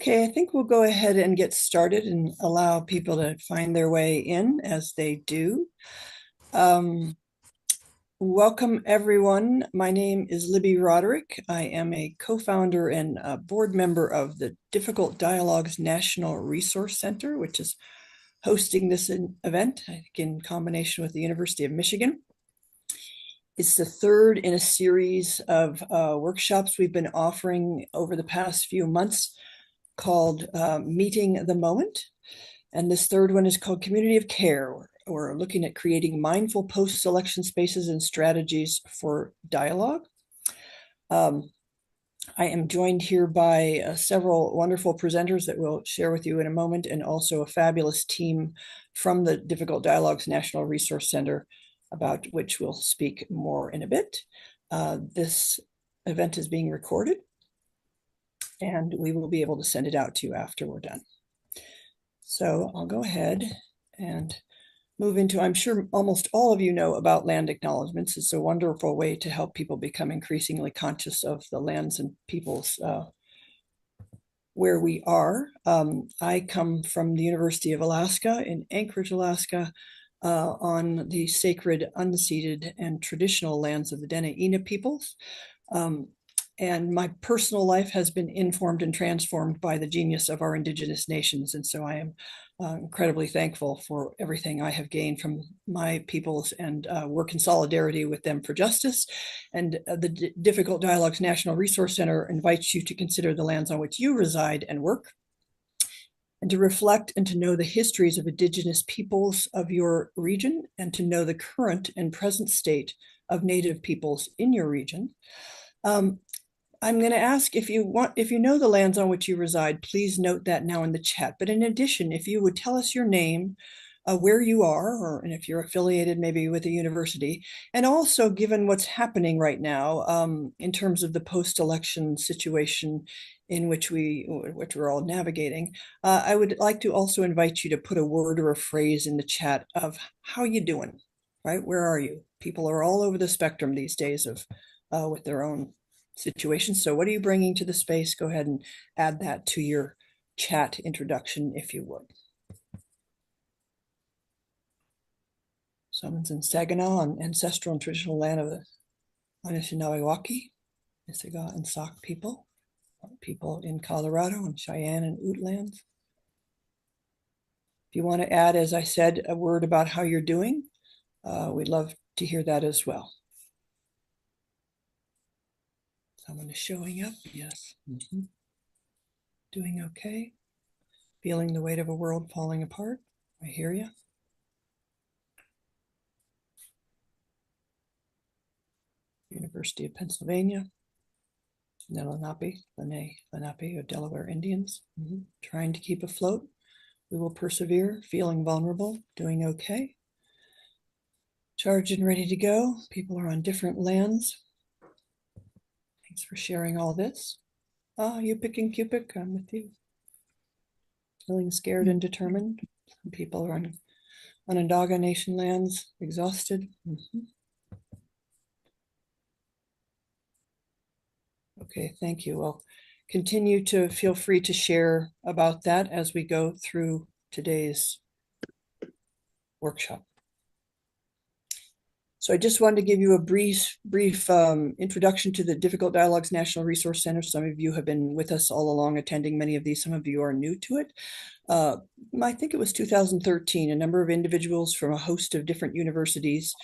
Okay, I think we'll go ahead and get started and allow people to find their way in as they do. Welcome, everyone. My name is Libby Roderick. I am a co-founder and a board member of the Difficult Dialogues National Resource Center, which is hosting this event in combination with the University of Michigan. It's the third in a series of workshops we've been offering over the past few months called Meeting the Moment. And this third one is called Community of Care. We're looking at creating mindful post-election spaces and strategies for dialogue. I am joined here by several wonderful presenters that we'll share with you in a moment, and also a fabulous team from the Difficult Dialogues National Resource Center, about which we'll speak more in a bit. This event is being recorded, and we will be able to send it out to you after we're done. So I'll go ahead and move into, I'm sure almost all of you know about land acknowledgements. It's a wonderful way to help people become increasingly conscious of the lands and peoples where we are. I come from the University of Alaska in Anchorage, Alaska, on the sacred, unceded, and traditional lands of the Dene'ina peoples. And my personal life has been informed and transformed by the genius of our indigenous nations. And so I am incredibly thankful for everything I have gained from my peoples, and work in solidarity with them for justice. And the Difficult Dialogues National Resource Center invites you to consider the lands on which you reside and work, and to reflect and to know the histories of indigenous peoples of your region, and to know the current and present state of Native peoples in your region. I'm going to ask, if you know the lands on which you reside, please note that now in the chat. But in addition, if you would tell us your name, where you are, and if you're affiliated maybe with a university, and also given what's happening right now in terms of the post-election situation in which we're all navigating, I would like to also invite you to put a word or a phrase in the chat of how you doing, right? Where are you? People are all over the spectrum these days of with their own situations. So what are you bringing to the space? Go ahead and add that to your chat introduction, if you would. Someone's in Saginaw, on ancestral and traditional land of the Anishinaabe, Nisaga and Sauk people in Colorado and Cheyenne and Ute lands. If you want to add, as I said, a word about how you're doing, we'd love to hear that as well. Someone is showing up, yes. Doing okay. Feeling the weight of a world falling apart. I hear you. University of Pennsylvania. Lenape of Delaware Indians. Trying to keep afloat. We will persevere, feeling vulnerable, doing okay. Charged and ready to go. People are on different lands. Thanks for sharing all this. Yupik and Cupik, I'm with you. Feeling scared and determined. Some people are on Onondaga Nation lands, exhausted. Okay, thank you. Well, continue to feel free to share about that as we go through today's workshop. So I just wanted to give you a brief introduction to the Difficult Dialogues National Resource Center. Some of you have been with us all along, attending many of these. Some of you are new to it. I think it was 2013, a number of individuals from a host of different universities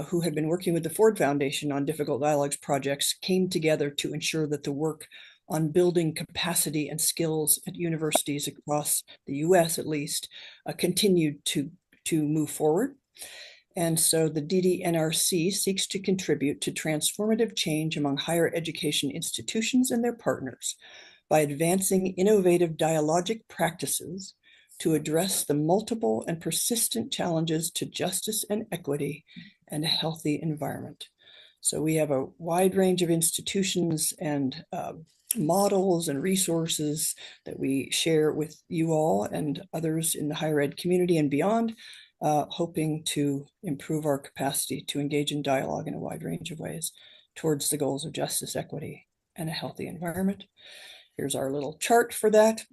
who had been working with the Ford Foundation on Difficult Dialogues projects came together to ensure that the work on building capacity and skills at universities across the US, at least, continued to move forward. And so the DDNRC seeks to contribute to transformative change among higher education institutions and their partners by advancing innovative dialogic practices to address the multiple and persistent challenges to justice and equity and a healthy environment. So we have a wide range of institutions and models and resources that we share with you all and others in the higher ed community and beyond, hoping to improve our capacity to engage in dialogue in a wide range of ways towards the goals of justice, equity, and a healthy environment. Here's our little chart for that.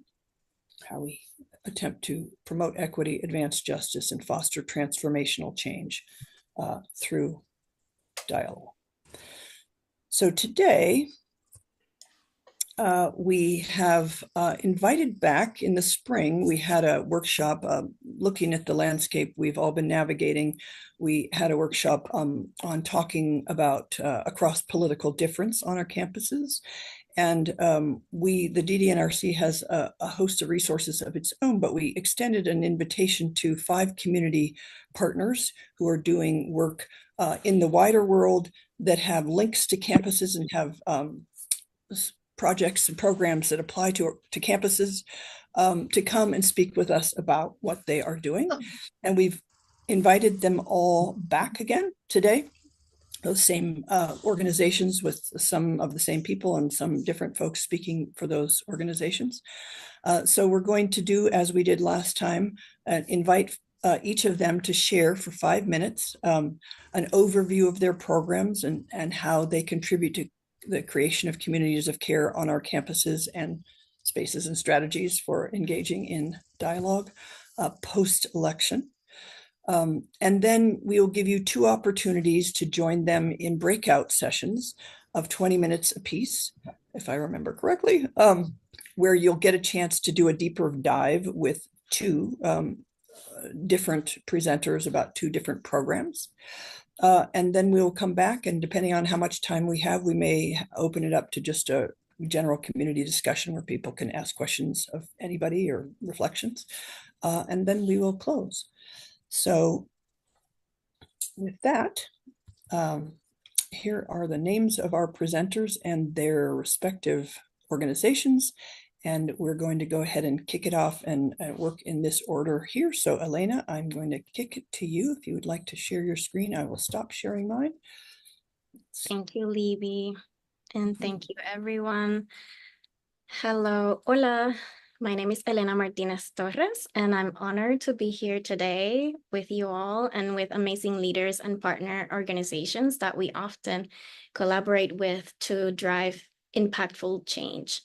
how we attempt to promote equity, advance justice, and foster transformational change through dialogue. So today, we have invited back in the spring. We had a workshop looking at the landscape we've all been navigating. We had a workshop on talking about across political difference on our campuses. And the DDNRC has a host of resources of its own, but we extended an invitation to 5 community partners who are doing work in the wider world that have links to campuses and have projects and programs that apply to campuses to come and speak with us about what they are doing. And we've invited them all back again today. Those same organizations with some of the same people and some different folks speaking for those organizations. So we're going to do as we did last time, invite each of them to share for 5 minutes an overview of their programs and how they contribute to the creation of communities of care on our campuses and spaces and strategies for engaging in dialogue post-election. And then we will give you 2 opportunities to join them in breakout sessions of 20 minutes apiece, if I remember correctly, where you'll get a chance to do a deeper dive with 2 different presenters about 2 different programs. And then we'll come back, and depending on how much time we have, we may open it up to just a general community discussion where people can ask questions of anybody or reflections. And then we will close. So with that, here are the names of our presenters and their respective organizations. And we're going to go ahead and kick it off and work in this order here. So Elena, I'm going to kick it to you. If you would like to share your screen, I will stop sharing mine. Thank you, Libby. And thank you, everyone. Hello, hola. My name is Elena Martinez Torres, and I'm honored to be here today with you all and with amazing leaders and partner organizations that we often collaborate with to drive impactful change.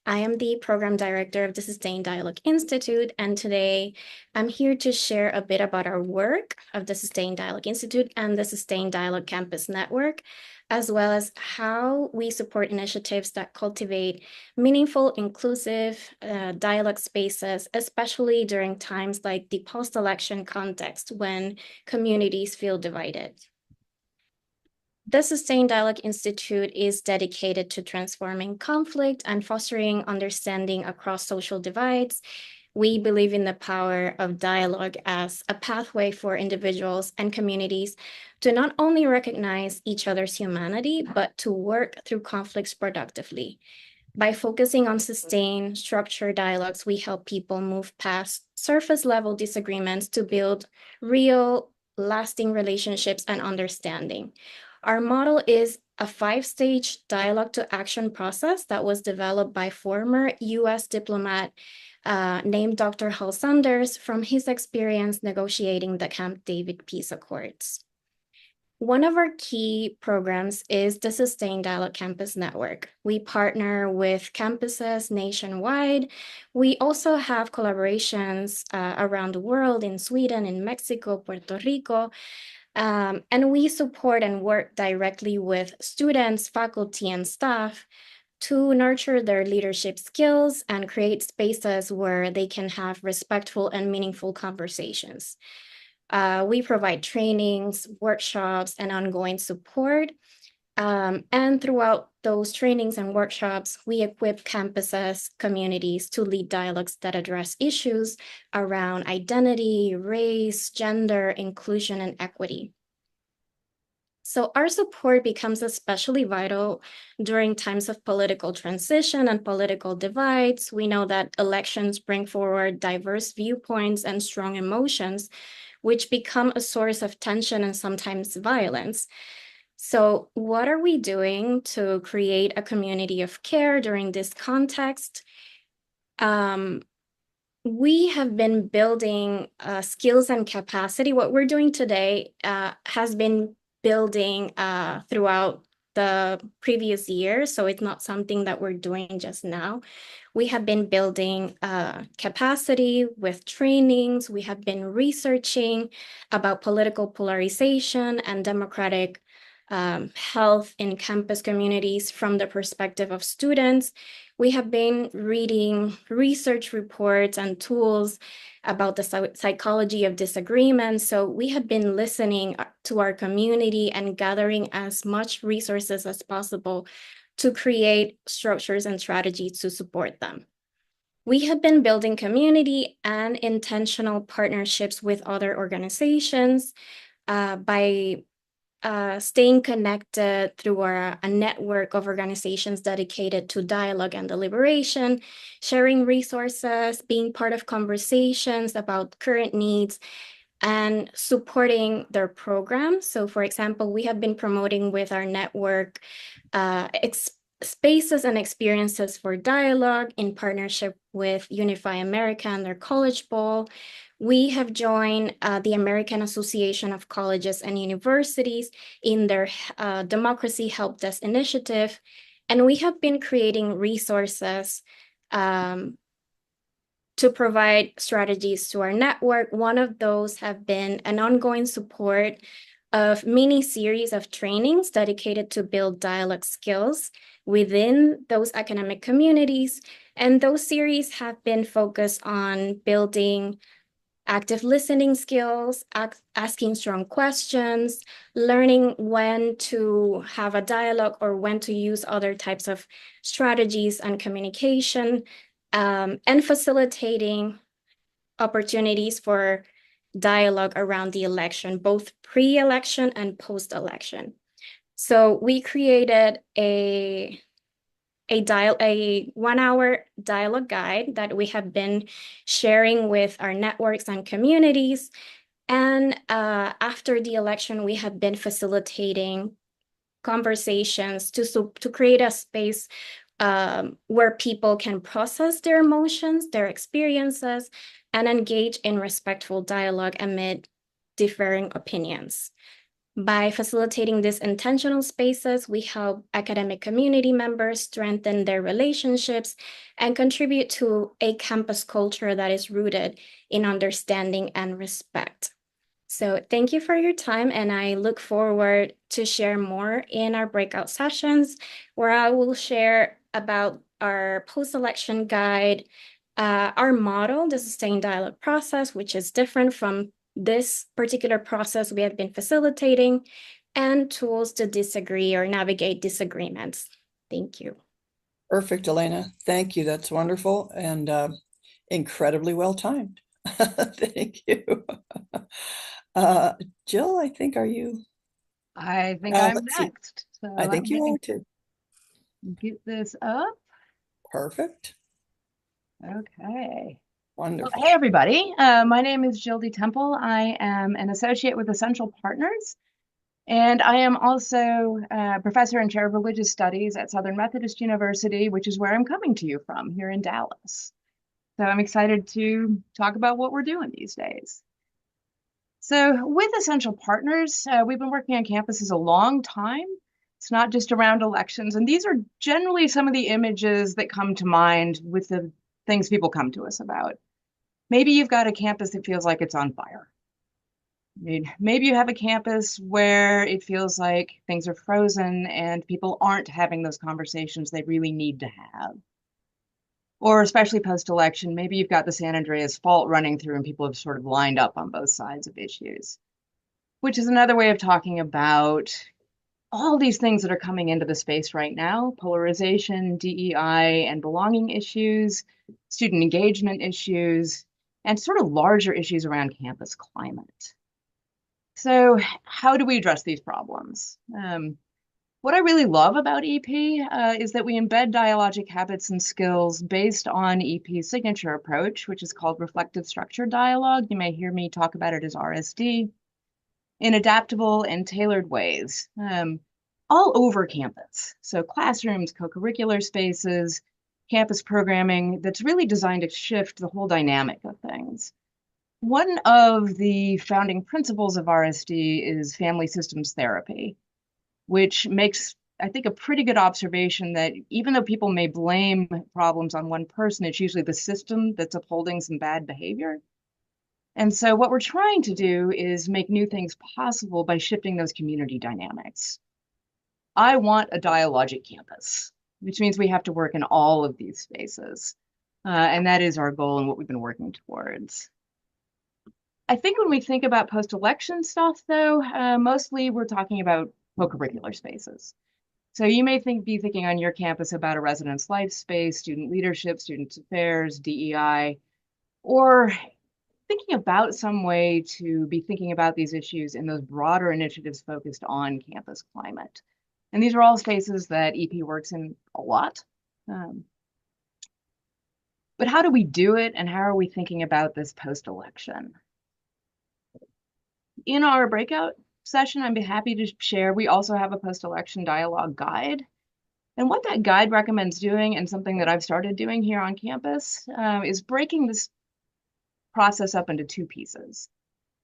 I am the program director of the Sustained Dialogue Institute, and today I'm here to share a bit about our work of the Sustained Dialogue Institute and the Sustained Dialogue Campus Network, as well as how we support initiatives that cultivate meaningful, inclusive dialogue spaces, especially during times like the post-election context when communities feel divided. The Sustained Dialogue Institute is dedicated to transforming conflict and fostering understanding across social divides. We believe in the power of dialogue as a pathway for individuals and communities to not only recognize each other's humanity, but to work through conflicts productively. By focusing on sustained, structured dialogues, we help people move past surface-level disagreements to build real, lasting relationships and understanding. Our model is a 5-stage dialogue to action process that was developed by former U.S. diplomat named Dr. Hal Sanders from his experience negotiating the Camp David peace accords. One of our key programs is the Sustained Dialogue Campus Network. We partner with campuses nationwide. We also have collaborations around the world in Sweden, in Mexico, Puerto Rico, and we support and work directly with students, faculty, and staff to nurture their leadership skills and create spaces where they can have respectful and meaningful conversations. We provide trainings, workshops, and ongoing support. And throughout those trainings and workshops, we equip campuses, communities to lead dialogues that address issues around identity, race, gender, inclusion, and equity. So our support becomes especially vital during times of political transition and political divides. We know that elections bring forward diverse viewpoints and strong emotions, which become a source of tension and sometimes violence. So what are we doing to create a community of care during this context? We have been building skills and capacity. What we're doing today has been building throughout the previous year, so it's not something that we're doing just now. We have been building capacity with trainings. We have been researching about political polarization and democratic health in campus communities from the perspective of students. We have been reading research reports and tools about the psychology of disagreement. So we have been listening to our community and gathering as much resources as possible to create structures and strategies to support them. We have been building community and intentional partnerships with other organizations by staying connected through a network of organizations dedicated to dialogue and deliberation, sharing resources, being part of conversations about current needs, and supporting their programs. So for example, we have been promoting with our network spaces and experiences for dialogue in partnership with Unify America and their College Bowl. We have joined the American Association of Colleges and Universities in their Democracy Help Desk initiative. And we have been creating resources to provide strategies to our network. One of those have been an ongoing support of mini series of trainings dedicated to build dialogue skills within those academic communities. And those series have been focused on building active listening skills, asking strong questions, learning when to have a dialogue or when to use other types of strategies and communication, and facilitating opportunities for dialogue around the election, both pre-election and post-election. So we created a 1-hour dialogue guide that we have been sharing with our networks and communities. And after the election, we have been facilitating conversations to create a space where people can process their emotions, their experiences, and engage in respectful dialogue amid differing opinions. By facilitating these intentional spaces, we help academic community members strengthen their relationships and contribute to a campus culture that is rooted in understanding and respect. So thank you for your time, and I look forward to share more in our breakout sessions, where I will share about our post-election guide, our model, the sustained dialogue process, which is different from this particular process we have been facilitating, and tools to disagree or navigate disagreements. Thank you. Perfect, Elena. Thank you. That's wonderful and incredibly well timed. Thank you. Jill, I think, are you? I think I'm let's see. next. So I think I'm you gonna are too. get this up. Perfect. Okay. Wonderful. Well, hey, everybody. My name is Jill D. Temple. I am an associate with Essential Partners, and I am also a professor and chair of religious studies at Southern Methodist University, which is where I'm coming to you from here in Dallas. So I'm excited to talk about what we're doing these days. So with Essential Partners, we've been working on campuses a long time. It's not just around elections. And these are generally some of the images that come to mind with the things people come to us about. Maybe you've got a campus that feels like it's on fire. Maybe you have a campus where it feels like things are frozen and people aren't having those conversations they really need to have. Or especially post-election, maybe you've got the San Andreas Fault running through and people have sort of lined up on both sides of issues, which is another way of talking about all these things that are coming into the space right now: polarization, DEI, and belonging issues, student engagement issues, and sort of larger issues around campus climate. So how do we address these problems? What I really love about EP is that we embed dialogic habits and skills based on EP's signature approach, which is called reflective structured dialogue. You may hear me talk about it as RSD, in adaptable and tailored ways, all over campus. So classrooms, co-curricular spaces, campus programming that's really designed to shift the whole dynamic of things. One of the founding principles of RSD is family systems therapy, which makes I think, a pretty good observation that even though people may blame problems on one person, it's usually the system that's upholding some bad behavior. And so what we're trying to do is make new things possible by shifting those community dynamics. I want a dialogic campus, which means we have to work in all of these spaces. And that is our goal and what we've been working towards. I think when we think about post-election stuff, though, mostly we're talking about co-curricular spaces. So you may be thinking on your campus about a residence life space, student leadership, student affairs, DEI, or thinking about some way to be thinking about these issues in those broader initiatives focused on campus climate. And these are all spaces that EP works in a lot. But how do we do it, and how are we thinking about this post-election? In our breakout session, I'd be happy to share, we also have a post-election dialogue guide. And what that guide recommends doing, and something that I've started doing here on campus, is breaking this process up into two pieces.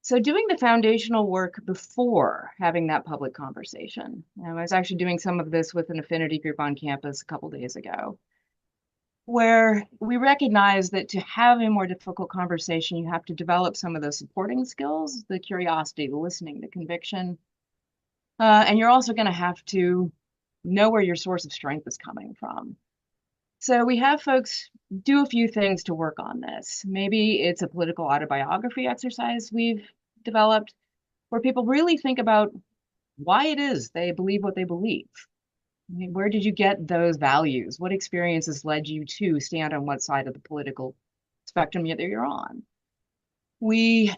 So doing the foundational work before having that public conversation. I was actually doing some of this with an affinity group on campus a couple days ago, where we recognize that to have a more difficult conversation, you have to develop some of those supporting skills, the curiosity, the listening, the conviction. And you're also going to have to know where your source of strength is coming from. So we have folks do a few things to work on this. Maybe it's a political autobiography exercise we've developed, where people really think about why it is they believe what they believe. I mean, where did you get those values? What experiences led you to stand on what side of the political spectrum that you're on? We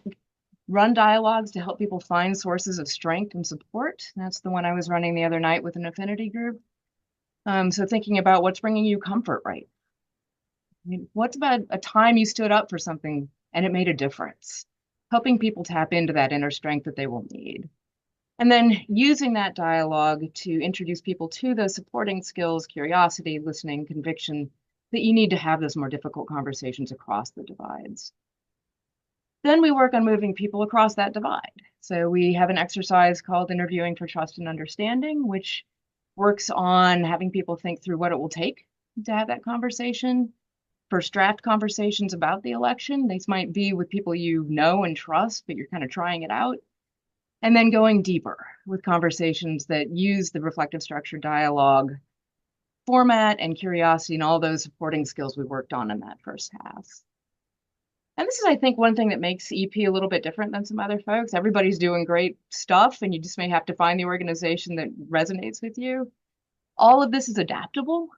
run dialogues to help people find sources of strength and support. That's the one I was running the other night with an affinity group. So thinking about what's bringing you comfort, right? I mean, what's about a time you stood up for something and it made a difference? Helping people tap into that inner strength that they will need. And then using that dialogue to introduce people to those supporting skills, curiosity, listening, conviction, that you need to have those more difficult conversations across the divides. Then we work on moving people across that divide. So we have an exercise called Interviewing for Trust and Understanding, which works on having people think through what it will take to have that conversation. First draft conversations about the election. These might be with people you know and trust, but you're kind of trying it out. And then going deeper with conversations that use the reflective structured dialogue format and curiosity and all those supporting skills we worked on in that first half. And this is, I think, one thing that makes EP a little bit different than some other folks. Everybody's doing great stuff, and you just may have to find the organization that resonates with you. All of this is adaptable.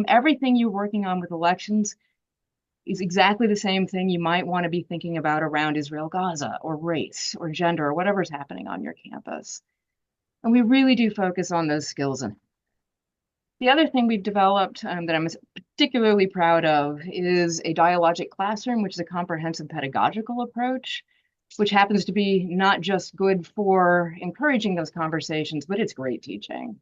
Everything you're working on with elections is exactly the same thing you might want to be thinking about around Israel-Gaza or race or gender or whatever's happening on your campus. And we really do focus on those skills. And the other thing we've developed that I'm particularly proud of is a dialogic classroom, which is a comprehensive pedagogical approach, which happens to be not just good for encouraging those conversations, but it's great teaching.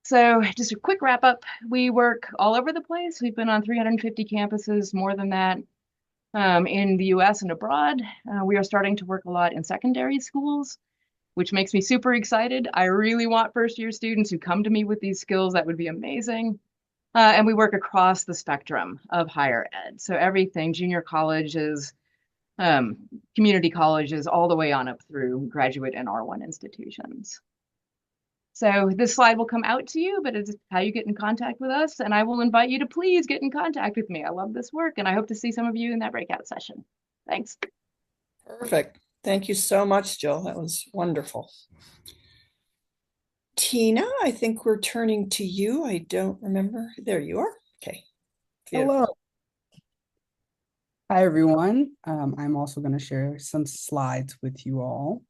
So just a quick wrap up, we work all over the place. We've been on 350 campuses, more than that, in the US and abroad. We are starting to work a lot in secondary schools, which makes me super excited. I really want first-year students who come to me with these skills. That would be amazing. And we work across the spectrum of higher ed. So everything, junior colleges, community colleges, all the way on up through graduate and R1 institutions. So this slide will come out to you, but it's how you get in contact with us. And I will invite you to please get in contact with me. I love this work, and I hope to see some of you in that breakout session. Thanks. Perfect. Thank you so much, Jill. That was wonderful. Tina, I think we're turning to you. I don't remember. There you are. Okay. Beautiful. Hello. Hi, everyone. I'm also going to share some slides with you all.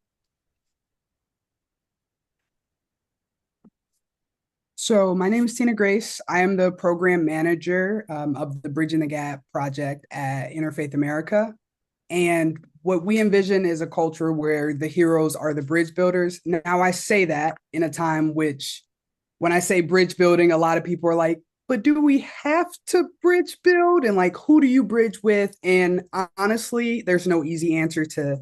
So my name is Tina Grace. I am the program manager of the Bridging the Gap project at Interfaith America. And what we envision is a culture where the heroes are the bridge builders. Now, I say that in a time which, when I say bridge building, a lot of people are like, but do we have to bridge build? And like, who do you bridge with? And honestly, there's no easy answer to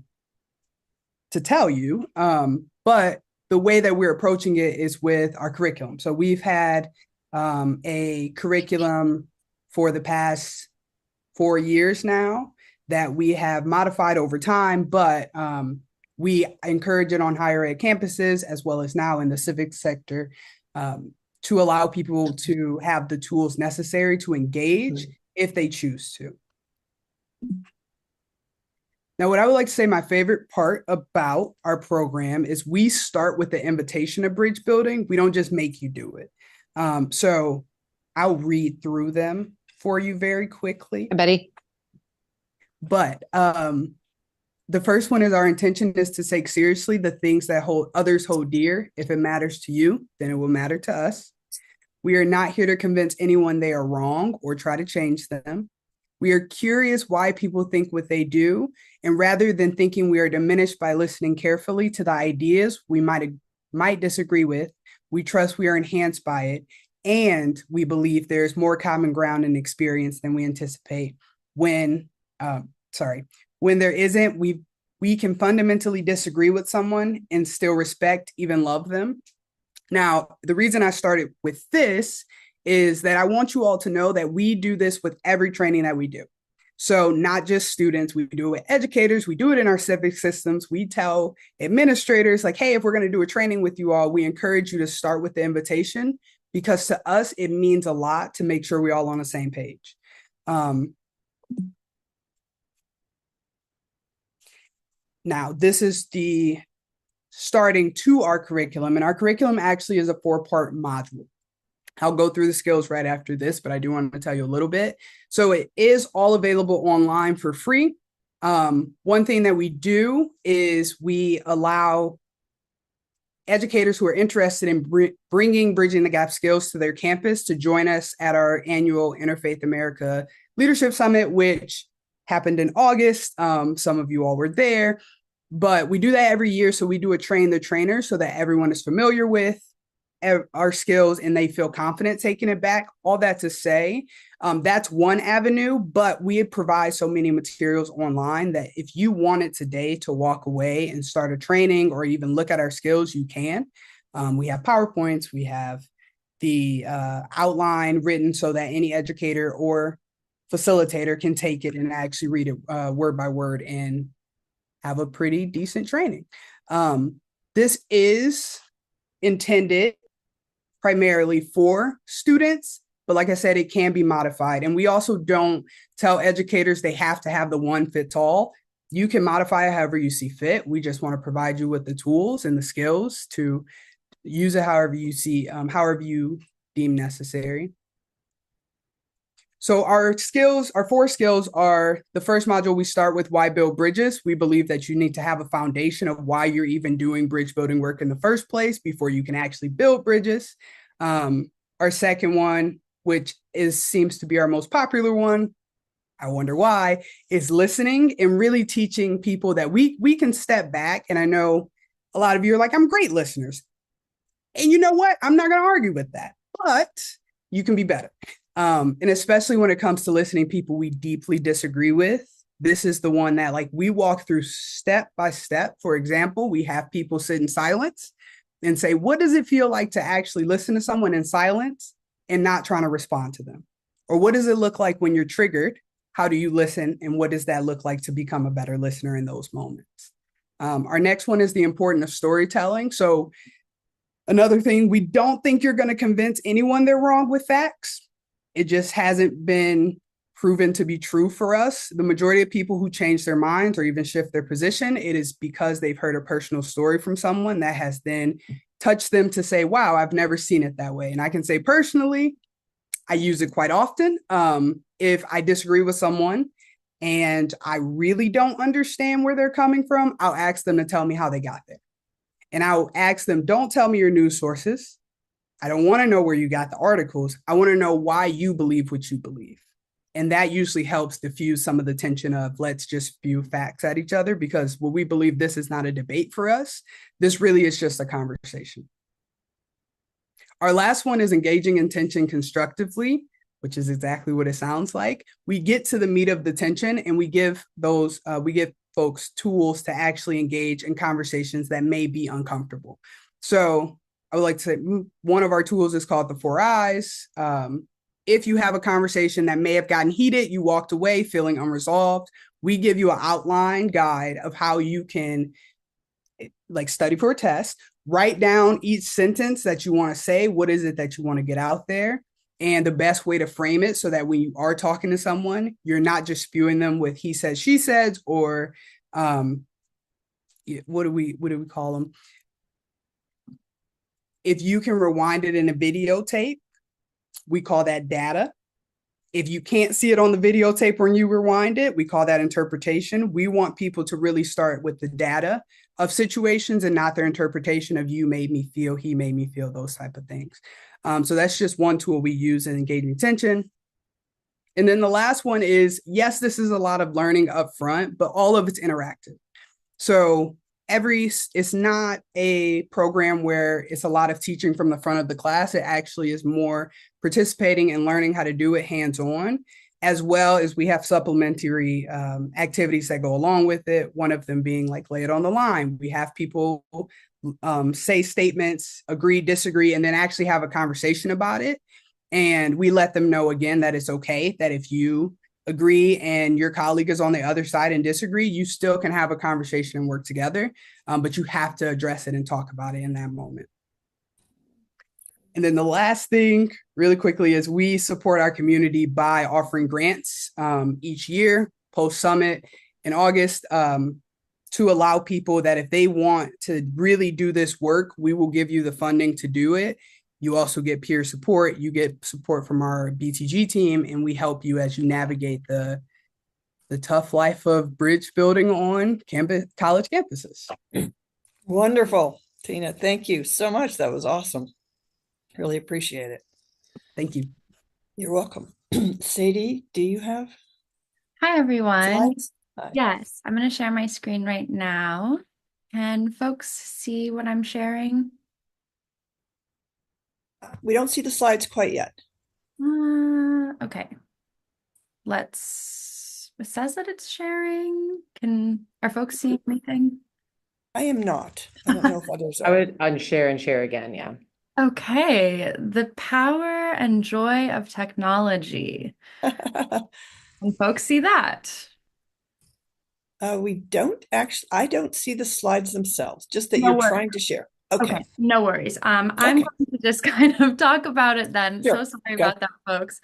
tell you. But the way that we're approaching it is with our curriculum. So we've had a curriculum for the past 4 years now that we have modified over time, but we encourage it on higher ed campuses as well as now in the civic sector to allow people to have the tools necessary to engage if they choose to. Now, what I would like to say my favorite part about our program is we start with the invitation of bridge building. We don't just make you do it. So I'll read through them for you very quickly. Betty. But the first one is our intention is to take seriously the things that others hold dear. If it matters to you, then it will matter to us. We are not here to convince anyone they are wrong or try to change them. We are curious why people think what they do, and rather than thinking we are diminished by listening carefully to the ideas we might disagree with, we trust we are enhanced by it, and we believe there's more common ground and experience than we anticipate. When there isn't, we can fundamentally disagree with someone and still respect, even love them. Now, the reason I started with this is that I want you all to know that we do this with every training that we do. So not just students, we do it with educators, we do it in our civic systems. We tell administrators like, hey, if we're going to do a training with you all, we encourage you to start with the invitation, because to us, it means a lot to make sure we're all on the same page. Now, this is the starting to our curriculum, and our curriculum actually is a 4-part module. I'll go through the skills right after this, but I do want to tell you a little bit. So it is all available online for free. One thing that we do is we allow educators who are interested in bringing Bridging the Gap skills to their campus to join us at our annual Interfaith America Leadership Summit, which happened in August. Some of you all were there, but we do that every year. So we do a train the trainer so that everyone is familiar with our skills and they feel confident taking it back. All that to say, that's one avenue, but we provide so many materials online that if you wanted today to walk away and start a training or even look at our skills, you can. We have PowerPoints, we have the outline written so that any educator or facilitator can take it and actually read it word by word and have a pretty decent training. This is intended primarily for students, but like I said, it can be modified. And we also don't tell educators they have to have the one fits all. You can modify it however you see fit. We just want to provide you with the tools and the skills to use it however you see, however you deem necessary. So our skills, our 4 skills are the first module. We start with why build bridges. We believe that you need to have a foundation of why you're even doing bridge building work in the first place before you can actually build bridges. Our second one, which seems to be our most popular one, I wonder why, is listening and really teaching people that we can step back. And I know a lot of you are like, I'm great listeners. And you know what? I'm not going to argue with that, but you can be better. And especially when it comes to listening people we deeply disagree with, this is the one that like we walk through step by step. For example, we have people sit in silence and say, what does it feel like to actually listen to someone in silence and not trying to respond to them? Or what does it look like when you're triggered? How do you listen? And what does that look like to become a better listener in those moments? Our next one is the importance of storytelling. So another thing, we don't think you're going to convince anyone they're wrong with facts. It just hasn't been proven to be true for us. The majority of people who change their minds or even shift their position, it is because they've heard a personal story from someone that has then touched them to say, wow, I've never seen it that way. And I can say personally, I use it quite often. If I disagree with someone and I really don't understand where they're coming from, I'll ask them to tell me how they got there. And I'll ask them, don't tell me your news sources. I don't want to know where you got the articles. I want to know why you believe what you believe. And that usually helps diffuse some of the tension of let's just spew facts at each other, because what we believe, this is not a debate for us. This really is just a conversation. Our last one is engaging in tension constructively, which is exactly what it sounds like. We get to the meat of the tension and we give folks tools to actually engage in conversations that may be uncomfortable. So I would like to say one of our tools is called the 4 Eyes. If you have a conversation that may have gotten heated, you walked away feeling unresolved, we give you an outline guide of how you can like study for a test, write down each sentence that you want to say. What is it that you want to get out there? And the best way to frame it so that when you are talking to someone, you're not just spewing them with he says, she says, or what do we call them? If you can rewind it in a videotape, we call that data. If you can't see it on the videotape when you rewind it, we call that interpretation. We want people to really start with the data of situations and not their interpretation of you made me feel, he made me feel, those type of things. So that's just one tool we use in engaging attention. And then the last one is, yes, this is a lot of learning up front, but all of it's interactive. So it's not a program where it's a lot of teaching from the front of the class. It actually is more participating and learning how to do it hands-on, as well as we have supplementary activities that go along with it. One of them being like lay it on the line. We have people say statements, agree, disagree, and then actually have a conversation about it. And we let them know again that it's okay, that if you agree and your colleague is on the other side and disagree, you still can have a conversation and work together, but you have to address it and talk about it in that moment. And then the last thing really quickly is we support our community by offering grants each year, post-summit in August, to allow people that if they want to really do this work, we will give you the funding to do it. You also get peer support. You get support from our BTG team, and we help you as you navigate the tough life of bridge building on college campuses. Wonderful, Tina. Thank you so much. That was awesome. Really appreciate it. Thank you. You're welcome. Sadie, do you have Hi, everyone. slides? Hi. Yes, I'm going to share my screen right now. Can folks see what I'm sharing? We don't see the slides quite yet. Okay. It says that it's sharing. Are folks seeing anything? I am not. I don't know if others I are. would unshare and share again. Yeah. Okay. The power and joy of technology. Can folks see that? We don't actually, I don't see the slides themselves, just that No you're worries. trying to share. Okay. No worries. I'm Okay. going to just kind of talk about it then. Sure. So sorry Go. about that, folks.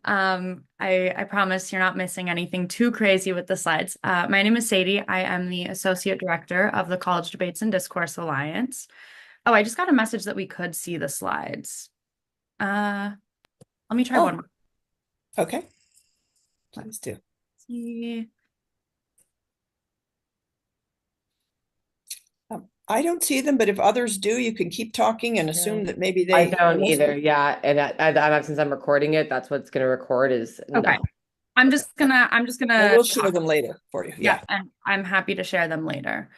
I promise you're not missing anything too crazy with the slides. My name is Sadie. I am the Associate Director of the College Debates and Discourse Alliance. Oh, I just got a message that we could see the slides. Let me try one more. Okay. Please do. See. I don't see them, but if others do, you can keep talking and assume that maybe they. I don't either. Yeah, and since I'm recording it, that's what's going to record is Okay. no. I'm just gonna And we'll share them later for you. Yeah, and I'm happy to share them later.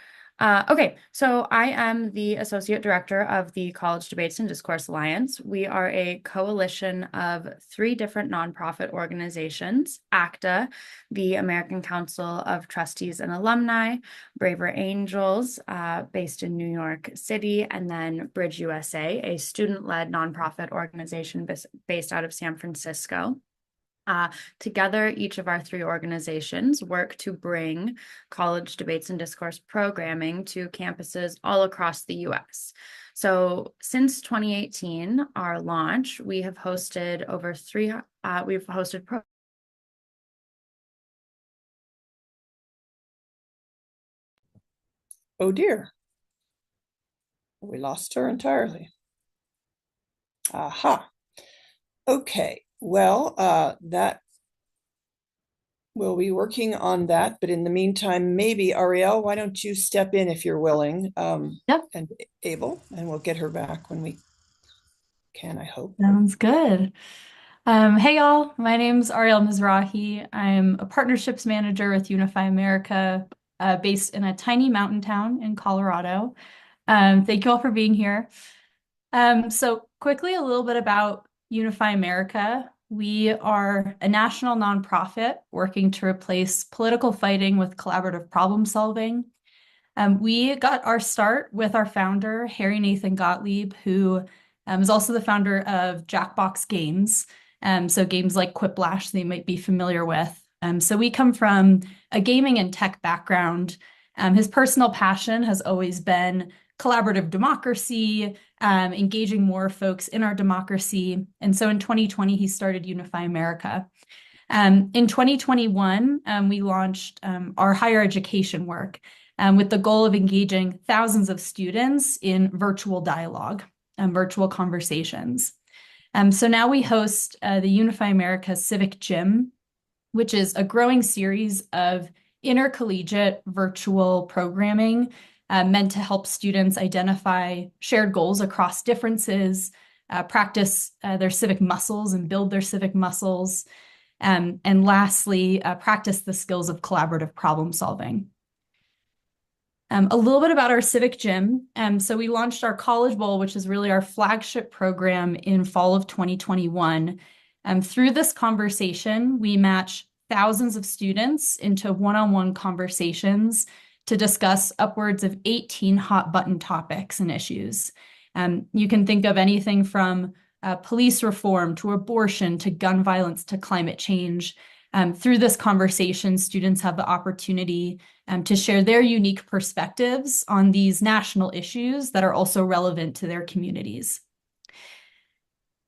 Okay, so I am the Associate Director of the College Debates and Discourse Alliance. We are a coalition of 3 different nonprofit organizations: ACTA, the American Council of Trustees and Alumni; Braver Angels, based in New York City; and then Bridge USA, a student-led nonprofit organization based out of San Francisco. Together, each of our 3 organizations work to bring college debates and discourse programming to campuses all across the U.S. So since 2018, our launch, we have hosted over we've hosted Oh dear. We lost her entirely. Aha. Okay. Well, that we'll be working on that, but in the meantime, maybe Ariel, why don't you step in if you're willing, Yep. and able, and we'll get her back when we can, I hope. Sounds good. Hey y'all, my name's Ariel Mizrahi. I'm a partnerships manager with Unify America, based in a tiny mountain town in Colorado. Thank you all for being here. So quickly, a little bit about Unify America. We are a national nonprofit working to replace political fighting with collaborative problem solving. We got our start with our founder, Harry Nathan Gottlieb, who is also the founder of Jackbox Games. So games like Quiplash, they might be familiar with. So we come from a gaming and tech background. His personal passion has always been collaborative democracy, engaging more folks in our democracy. And so in 2020, he started Unify America. In 2021, we launched our higher education work with the goal of engaging thousands of students in virtual dialogue and virtual conversations. So now we host the Unify America Civic Gym, which is a growing series of intercollegiate virtual programming meant to help students identify shared goals across differences, practice their civic muscles and build their civic muscles, and lastly, practice the skills of collaborative problem solving. A little bit about our Civic Gym. So we launched our College Bowl, which is really our flagship program in fall of 2021. Through this conversation, we match thousands of students into one-on-one conversations to discuss upwards of 18 hot button topics and issues. You can think of anything from police reform to abortion to gun violence to climate change. Through this conversation, students have the opportunity to share their unique perspectives on these national issues that are also relevant to their communities.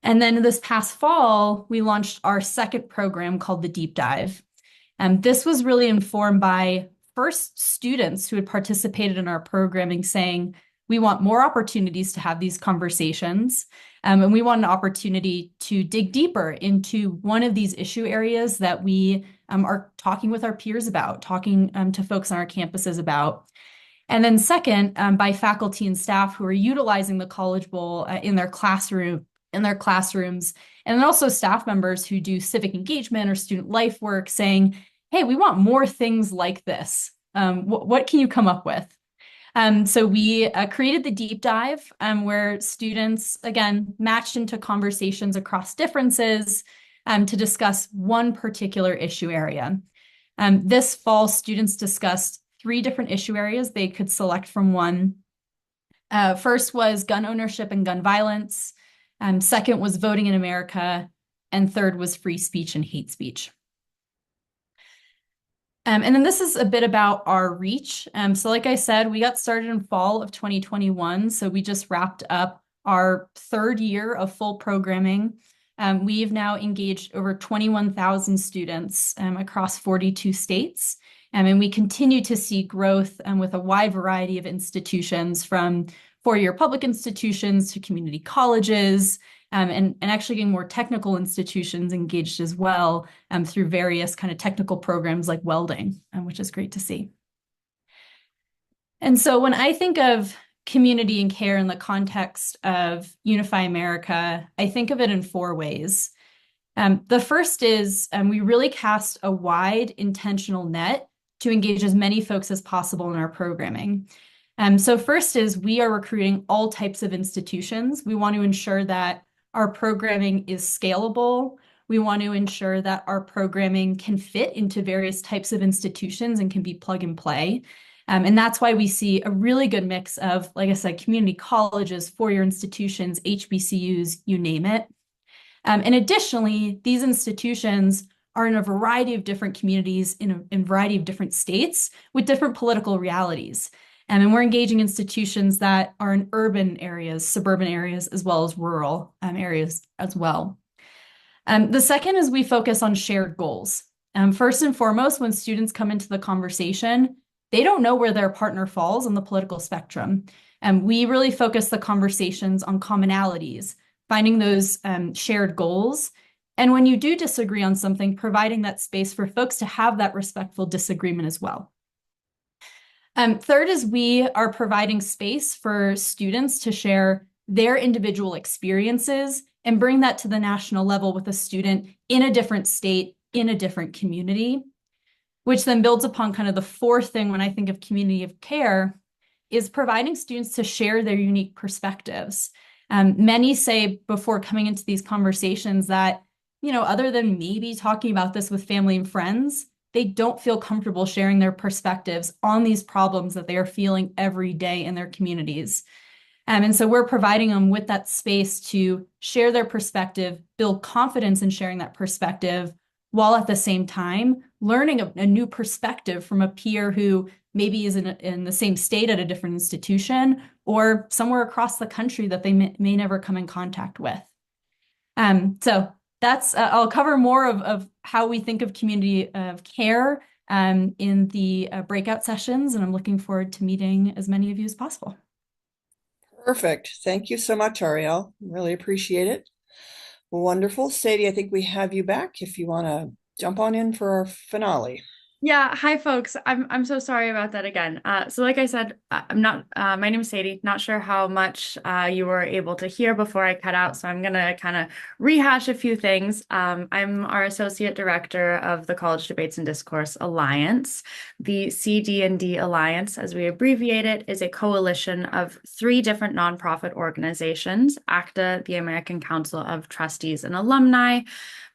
And then this past fall, we launched our second program called the Deep Dive. This was really informed by first students who had participated in our programming saying, we want more opportunities to have these conversations, and we want an opportunity to dig deeper into one of these issue areas that we are talking with our peers about, talking to folks on our campuses about. And then second, by faculty and staff who are utilizing the College Bowl in their classrooms, and then also staff members who do civic engagement or student life work saying, hey, we want more things like this. What can you come up with? So we created the Deep Dive where students, again, matched into conversations across differences to discuss one particular issue area. This fall, students discussed 3 different issue areas. They could select from one. First was gun ownership and gun violence. Second was voting in America. And third was free speech and hate speech. And then this is a bit about our reach. So like I said, we got started in fall of 2021. So we just wrapped up our 3rd year of full programming. We've now engaged over 21,000 students across 42 states. And we continue to see growth with a wide variety of institutions, from 4-year public institutions to community colleges, and actually getting more technical institutions engaged as well through various kind of technical programs like welding, which is great to see. And so when I think of community and care in the context of Unify America, I think of it in 4 ways. The first is we really cast a wide intentional net to engage as many folks as possible in our programming. So first is we are recruiting all types of institutions. We want to ensure that our programming is scalable. We want to ensure that our programming can fit into various types of institutions and can be plug and play. And that's why we see a really good mix of, like I said, community colleges, 4-year institutions, HBCUs, you name it. And additionally, these institutions are in a variety of different communities in a variety of different states with different political realities. And we're engaging institutions that are in urban areas, suburban areas, as well as rural areas as well. The second is we focus on shared goals. First and foremost, when students come into the conversation, they don't know where their partner falls on the political spectrum. We really focus the conversations on commonalities, finding those shared goals. And when you do disagree on something, providing that space for folks to have that respectful disagreement as well. Third is we are providing space for students to share their individual experiences and bring that to the national level with a student in a different state, in a different community, which then builds upon kind of the 4th thing when I think of community of care, is providing students to share their unique perspectives. Many say before coming into these conversations that, other than maybe talking about this with family and friends, they don't feel comfortable sharing their perspectives on these problems that they are feeling every day in their communities. And so we're providing them with that space to share their perspective, build confidence in sharing that perspective, while at the same time learning a new perspective from a peer who maybe is in the same state at a different institution or somewhere across the country that they may never come in contact with. So that's, I'll cover more of how we think of community of care in the breakout sessions, and I'm looking forward to meeting as many of you as possible. Perfect. Thank you so much, Ariel. Really appreciate it. Wonderful. Sadie, I think we have you back if you want to jump on in for our finale. Yeah, hi folks. I'm so sorry about that again. So like I said, my name is Sadie. Not sure how much you were able to hear before I cut out, so I'm gonna kind of rehash a few things. I'm our Associate Director of the College Debates and Discourse Alliance. The CD&D Alliance, as we abbreviate it, is a coalition of 3 different nonprofit organizations: ACTA, the American Council of Trustees and Alumni,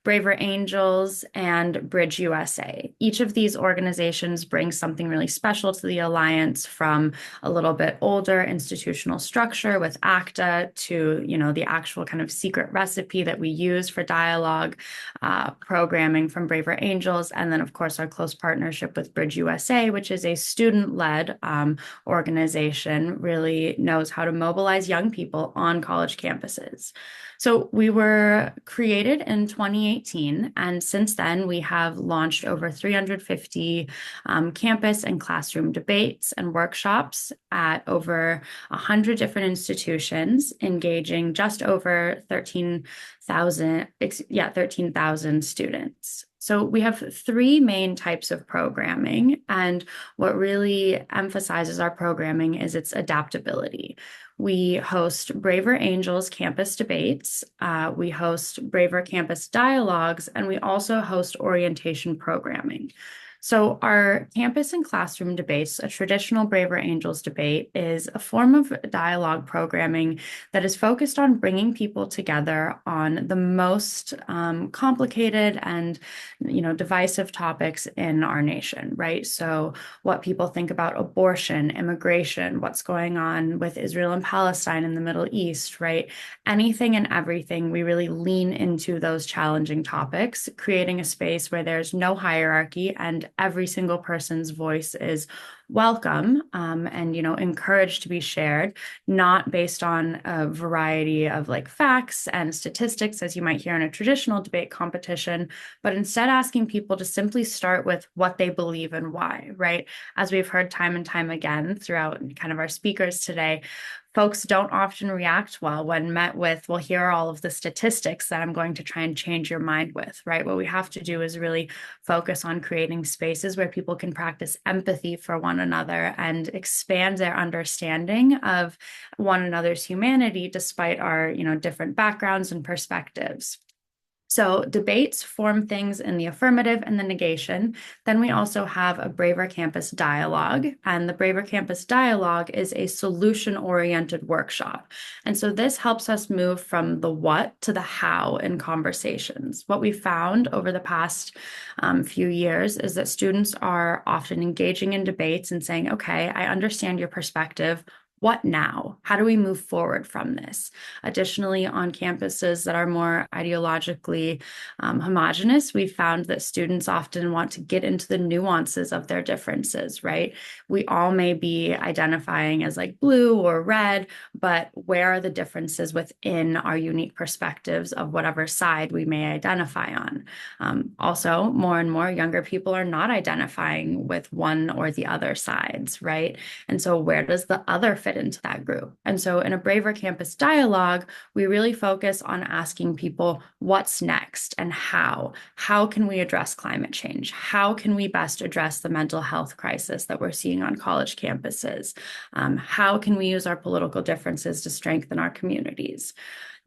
Braver Angels, and Bridge USA. Each of these organizations brings something really special to the Alliance, from a little bit older institutional structure with ACTA to, the actual kind of secret recipe that we use for dialogue programming from Braver Angels. And then, of course, our close partnership with Bridge USA, which is a student-led organization, really knows how to mobilize young people on college campuses. So we were created in 2018, and since then we have launched over 350 campus and classroom debates and workshops at over 100 different institutions, engaging just over 13,000 students. So we have 3 main types of programming, and what really emphasizes our programming is its adaptability. We host Braver Angels campus debates, we host Braver campus dialogues, and we also host orientation programming. So our campus and classroom debates, a traditional Braver Angels debate, is a form of dialogue programming that is focused on bringing people together on the most complicated and, divisive topics in our nation, right? So what people think about abortion, immigration, what's going on with Israel and Palestine in the Middle East, right? Anything and everything, we really lean into those challenging topics, creating a space where there's no hierarchy and every single person's voice is welcome and encouraged to be shared, not based on a variety of facts and statistics as you might hear in a traditional debate competition, but instead asking people to simply start with what they believe and why, right? As we've heard time and time again throughout kind of our speakers today, folks don't often react well when met with, well, here are all of the statistics that I'm going to try and change your mind with, right? What we have to do is really focus on creating spaces where people can practice empathy for one another and expand their understanding of one another's humanity despite our, different backgrounds and perspectives. So debates form things in the affirmative and the negation. Then we also have a Braver Campus Dialogue, and the Braver Campus Dialogue is a solution-oriented workshop. And so this helps us move from the what to the how in conversations. What we found over the past few years is that students are often engaging in debates and saying, okay, I understand your perspective. What now? How do we move forward from this? Additionally, on campuses that are more ideologically homogenous, we've found that students often want to get into the nuances of their differences, right? We all may be identifying as blue or red, but where are the differences within our unique perspectives of whatever side we may identify on? Also, more and more younger people are not identifying with one or the other sides, right? And so where does the other fit into that group? And so in a Braver Campus Dialogue, we really focus on asking people what's next and how. How can we address climate change? How can we best address the mental health crisis that we're seeing on college campuses? How can we use our political differences to strengthen our communities?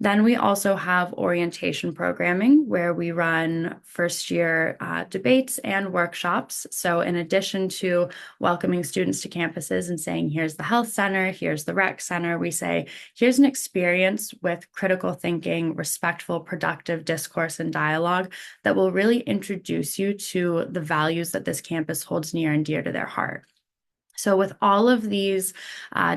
Then we also have orientation programming where we run first year debates and workshops. So in addition to welcoming students to campuses and saying, here's the health center, here's the rec center, we say, here's an experience with critical thinking, respectful, productive discourse and dialogue that will really introduce you to the values that this campus holds near and dear to their heart. So with all of these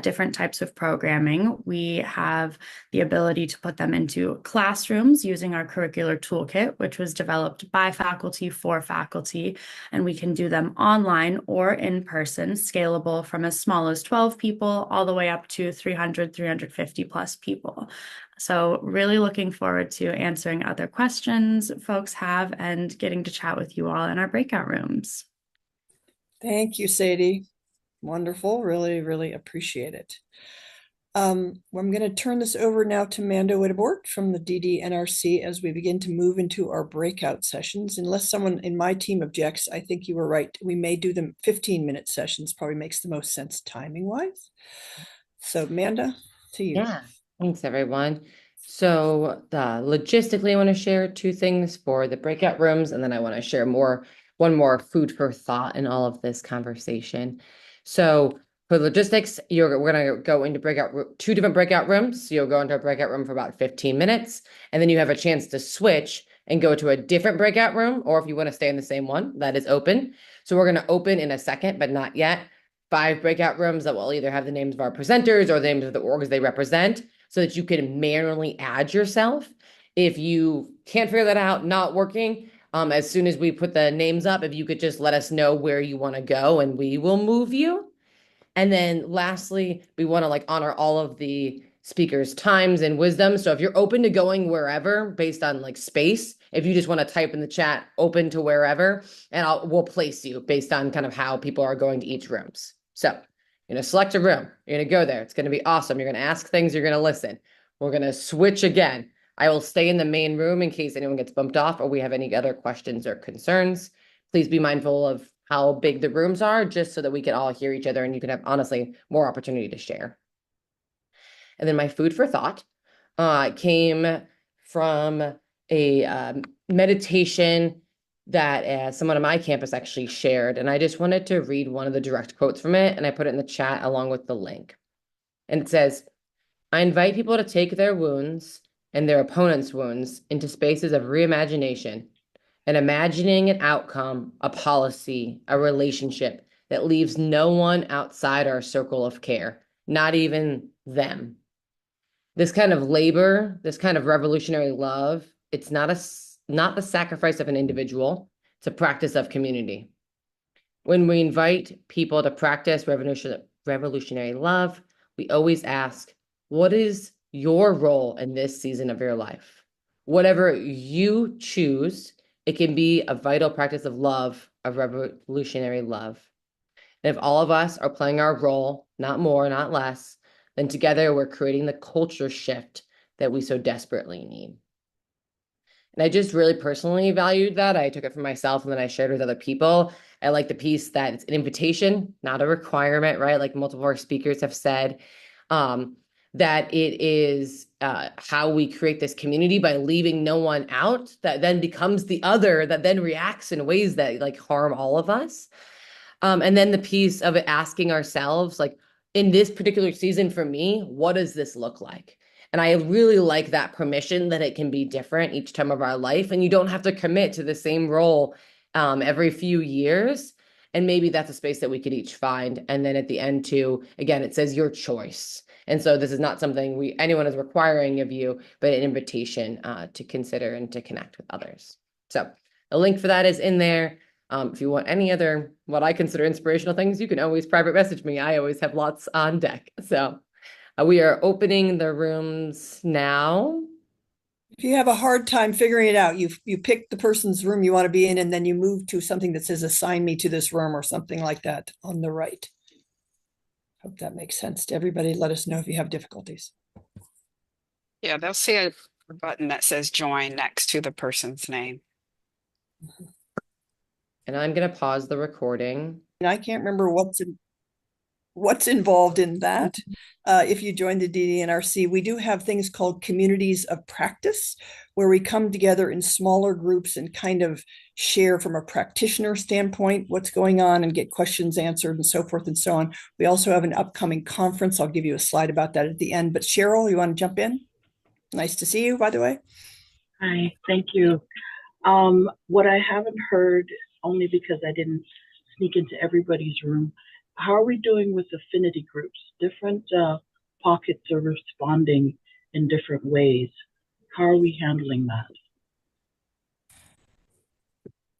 different types of programming, we have the ability to put them into classrooms using our curricular toolkit, which was developed by faculty for faculty, and we can do them online or in person, scalable from as small as 12 people all the way up to 300, 350 plus people. So really looking forward to answering other questions folks have and getting to chat with you all in our breakout rooms. Thank you, Sadie. Wonderful. Really, really appreciate it. I'm going to turn this over now to Mando Wittebort from the DDNRC as we begin to move into our breakout sessions. Unless someone in my team objects, I think you were right. We may do them 15-minute sessions, probably makes the most sense timing-wise. So Manda, to you. Yeah, thanks everyone. So logistically, I want to share two things for the breakout rooms, and then I want to share one more food for thought in all of this conversation. So for logistics, we're going to go into two different breakout rooms. So you'll go into a breakout room for about 15 minutes, and then you have a chance to switch and go to a different breakout room, or if you want to stay in the same one, that is open. So we're going to open in a second, but not yet, 5 breakout rooms that will either have the names of our presenters or the names of the orgs they represent, so that you can manually add yourself. If you can't figure that out, not working, as soon as we put the names up, if you could just let us know where you want to go and we will move you. And then lastly, we want to honor all of the speakers' times and wisdom. So if you're open to going wherever based on space, if you just want to type in the chat, open to wherever, and we'll place you based on kind of how people are going to each rooms. So you're going to select a room. You're going to go there. It's going to be awesome. You're going to ask things. You're going to listen. We're going to switch again. I will stay in the main room in case anyone gets bumped off or we have any other questions or concerns. Please be mindful of how big the rooms are, just so that we can all hear each other and you can have, honestly, more opportunity to share. And then my food for thought came from a meditation that someone on my campus actually shared. And I just wanted to read one of the direct quotes from it, and I put it in the chat along with the link. And it says, I invite people to take their wounds and their opponents' wounds into spaces of reimagination and imagining an outcome, a policy, a relationship that leaves no one outside our circle of care, not even them. This kind of labor, this kind of revolutionary love, it's not the sacrifice of an individual, it's a practice of community. When we invite people to practice revolutionary love, we always ask, what is your role in this season of your life? Whatever you choose, it can be a vital practice of love, of revolutionary love. And if all of us are playing our role, not more, not less, then together we're creating the culture shift that we so desperately need. And I just really personally valued that. I took it for myself and then I shared with other people. I like the piece that it's an invitation, not a requirement, right? Like multiple of our speakers have said, that it is how we create this community by leaving no one out, that then becomes the other, that then reacts in ways that harm all of us. And then the piece of it asking ourselves, in this particular season for me, what does this look like? And I really like that permission that it can be different each time of our life. And you don't have to commit to the same role every few years. And maybe that's a space that we could each find. And then at the end too, again, it says your choice. And so this is not something anyone is requiring of you, but an invitation to consider and to connect with others. So the link for that is in there. If you want any other, what I consider inspirational things, you can always private message me. I always have lots on deck. So we are opening the rooms now. If you have a hard time figuring it out, you pick the person's room you want to be in, and then you move to something that says assign me to this room or something like that on the right. Hope that makes sense to everybody. Let us know if you have difficulties. Yeah, they'll see a button that says join next to the person's name. And I'm going to pause the recording. And I can't remember what's in. what's involved in that. If you join the DDNRC, we do have things called communities of practice, where we come together in smaller groups and kind of share from a practitioner standpoint what's going on and get questions answered and so forth and so on. We also have an upcoming conference. I'll give you a slide about that at the end. But Cheryl, you want to jump in? Nice to see you, by the way. Hi, thank you. What I haven't heard, only because I didn't sneak into everybody's room, how are we doing with affinity groups? Different pockets are responding in different ways. How are we handling that?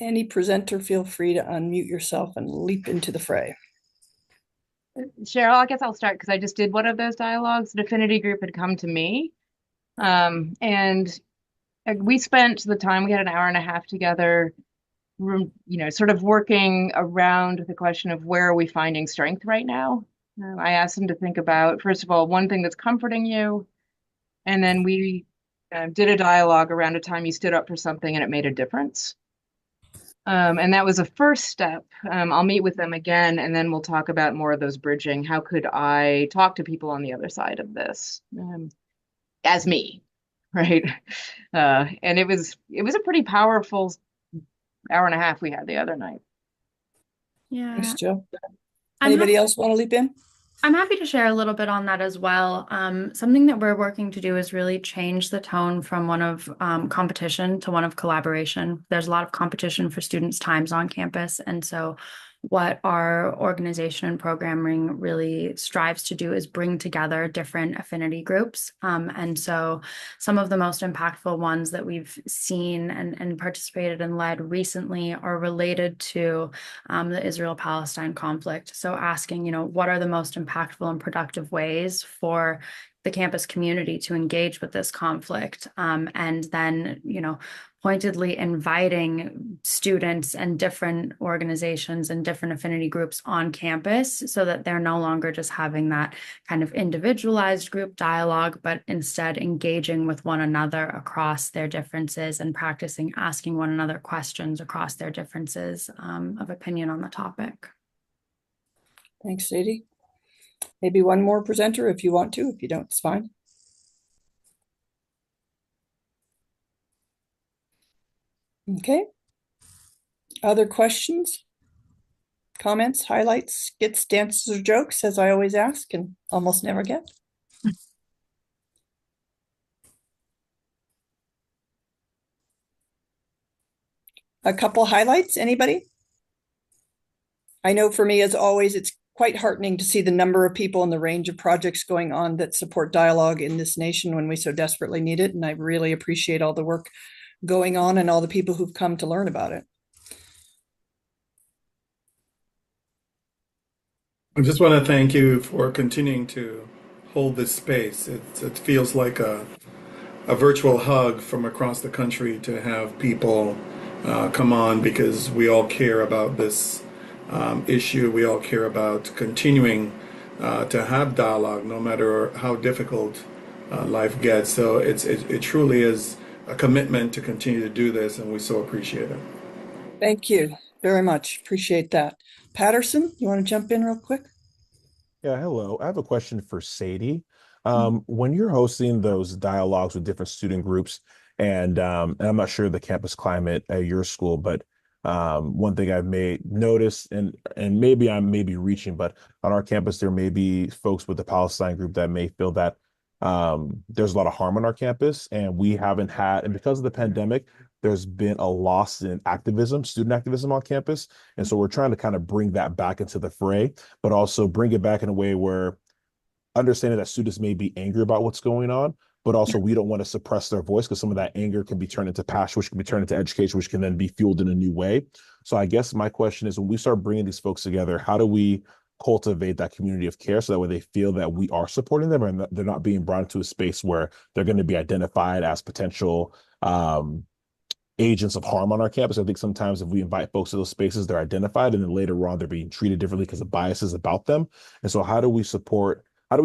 Any presenter, feel free to unmute yourself and leap into the fray. Cheryl, I guess I'll start because I just did one of those dialogues. An affinity group had come to me, and we spent the time, we had an hour and a half together, sort of working around the question of where are we finding strength right now. I asked them to think about, first of all, one thing that's comforting you, and then we did a dialogue around a time you stood up for something and it made a difference. And that was a first step. I'll meet with them again, and then we'll talk about more of those bridging. How could I talk to people on the other side of this as me, right? And it was a pretty powerful hour and a half we had the other night. Yeah. Thanks, Jill. Anybody else want to leap in? I'm happy to share a little bit on that as well. Something that we're working to do is really change the tone from one of competition to one of collaboration. There's a lot of competition for students' times on campus. And so what our organization and programming really strives to do is bring together different affinity groups. And so some of the most impactful ones that we've seen and participated and led recently are related to the Israel-Palestine conflict. So asking, what are the most impactful and productive ways for the campus community to engage with this conflict, and then, pointedly inviting students and different organizations and different affinity groups on campus so that they're no longer just having that kind of individualized group dialogue, but instead engaging with one another across their differences and practicing asking one another questions across their differences of opinion on the topic. Thanks, Sadie. Maybe one more presenter if you want to. If you don't, it's fine. Okay. Other questions, comments, highlights, skits, dances, or jokes, as I always ask and almost never get? A couple highlights, anybody? I know for me, as always, it's quite heartening to see the number of people and the range of projects going on that support dialogue in this nation when we so desperately need it. And I really appreciate all the work going on and all the people who've come to learn about it. I just want to thank you for continuing to hold this space. It feels like a virtual hug from across the country to have people come on, because we all care about this issue. We all care about continuing to have dialogue, no matter how difficult life gets. So it truly is a commitment to continue to do this, and we so appreciate it. Thank you very much. Appreciate that. Patterson, you want to jump in real quick? Yeah, hello. I have a question for Sadie. When you're hosting those dialogues with different student groups, and I'm not sure the campus climate at your school, but one thing I've noticed, and maybe I'm reaching, but on our campus, there may be folks with the Palestine group that may feel that there's a lot of harm on our campus, and we haven't had, and because of the pandemic, there's been a loss in student activism on campus. And so we're trying to kind of bring that back into the fray, but also bring it back in a way where understanding that students may be angry about what's going on, but also we don't want to suppress their voice, because some of that anger can be turned into passion, which can be turned into education, which can then be fueled in a new way. So I guess my question is, when we start bringing these folks together, how do we cultivate that community of care so that way they feel that we are supporting them and they're not being brought into a space where they're going to be identified as potential agents of harm on our campus? I think sometimes if we invite folks to those spaces, they're identified, and then later on they're being treated differently because of biases about them. And so how do we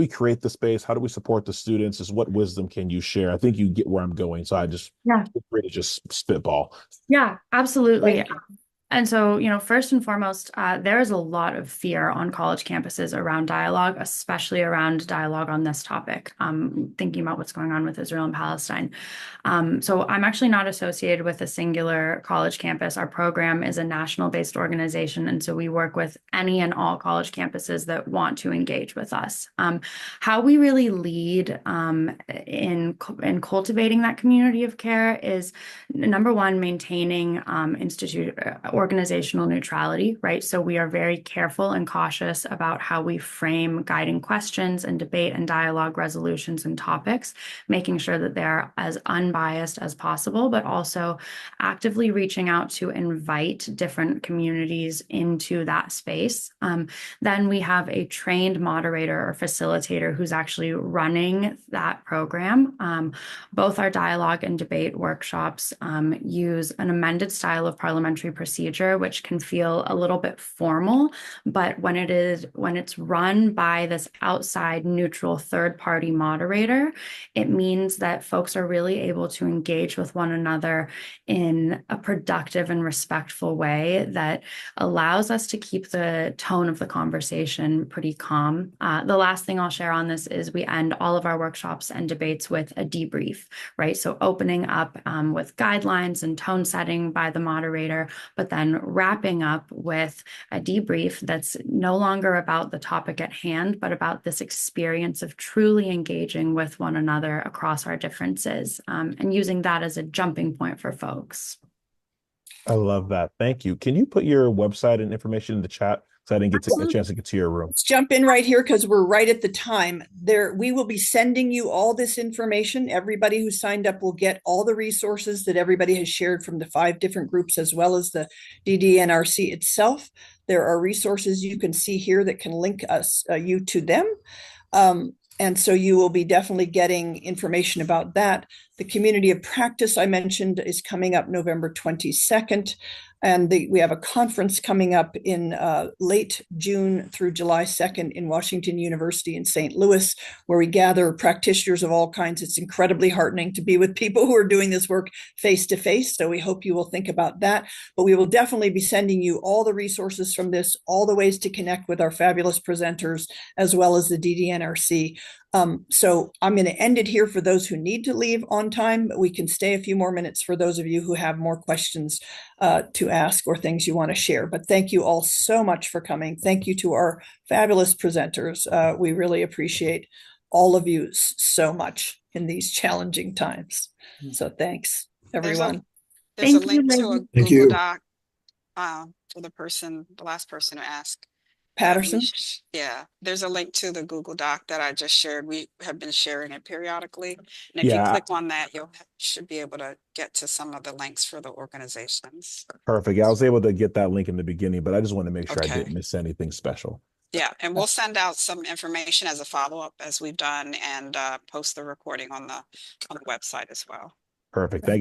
create the space? How do we support the students? Just what wisdom can you share? I think you get where I'm going. So I just feel free to just spitball. Yeah, absolutely. And so, first and foremost, there is a lot of fear on college campuses around dialogue, especially around dialogue on this topic, thinking about what's going on with Israel and Palestine. So I'm actually not associated with a singular college campus. Our program is a national-based organization, and so we work with any and all college campuses that want to engage with us. How we really lead in cultivating that community of care is, number one, maintaining organizational neutrality, right? So we are very careful and cautious about how we frame guiding questions and debate and dialogue resolutions and topics, making sure that they're as unbiased as possible, but also actively reaching out to invite different communities into that space. Then we have a trained moderator or facilitator who's actually running that program. Both our dialogue and debate workshops use an amended style of parliamentary procedure, which can feel a little bit formal, but when it's run by this outside neutral third-party moderator, it means that folks are really able to engage with one another in a productive and respectful way that allows us to keep the tone of the conversation pretty calm. The last thing I'll share on this is we end all of our workshops and debates with a debrief, right? So opening up with guidelines and tone setting by the moderator, but then wrapping up with a debrief that's no longer about the topic at hand, but about this experience of truly engaging with one another across our differences, and using that as a jumping point for folks. I love that. Thank you. Can you put your website and information in the chat? So I didn't get a chance to get to your room. Let's jump in right here because we're right at the time. We will be sending you all this information. Everybody who signed up will get all the resources that everybody has shared from the 5 different groups, as well as the DDNRC itself. There are resources you can see here that can link you to them. And so you will be definitely getting information about that. The community of practice I mentioned is coming up November 22nd. And we have a conference coming up in late June through July 2nd in Washington University in St. Louis, where we gather practitioners of all kinds. It's incredibly heartening to be with people who are doing this work face to face. So we hope you will think about that. But we will definitely be sending you all the resources from this, all the ways to connect with our fabulous presenters, as well as the DDNRC. So I'm going to end it here for those who need to leave on time, but we can stay a few more minutes for those of you who have more questions to ask or things you want to share. But thank you all so much for coming. Thank you to our fabulous presenters. We really appreciate all of you so much in these challenging times. So thanks, everyone. There's a link to a Google Doc for the last person who asked. Patterson? Yeah, there's a link to the Google Doc that I just shared. We have been sharing it periodically. And if you click on that, you should be able to get to some of the links for the organizations. Perfect. Yeah, I was able to get that link in the beginning, but I just want to make sure I didn't miss anything special. Yeah, and we'll send out some information as a follow-up as we've done and post the recording on the website as well. Perfect. Thank you.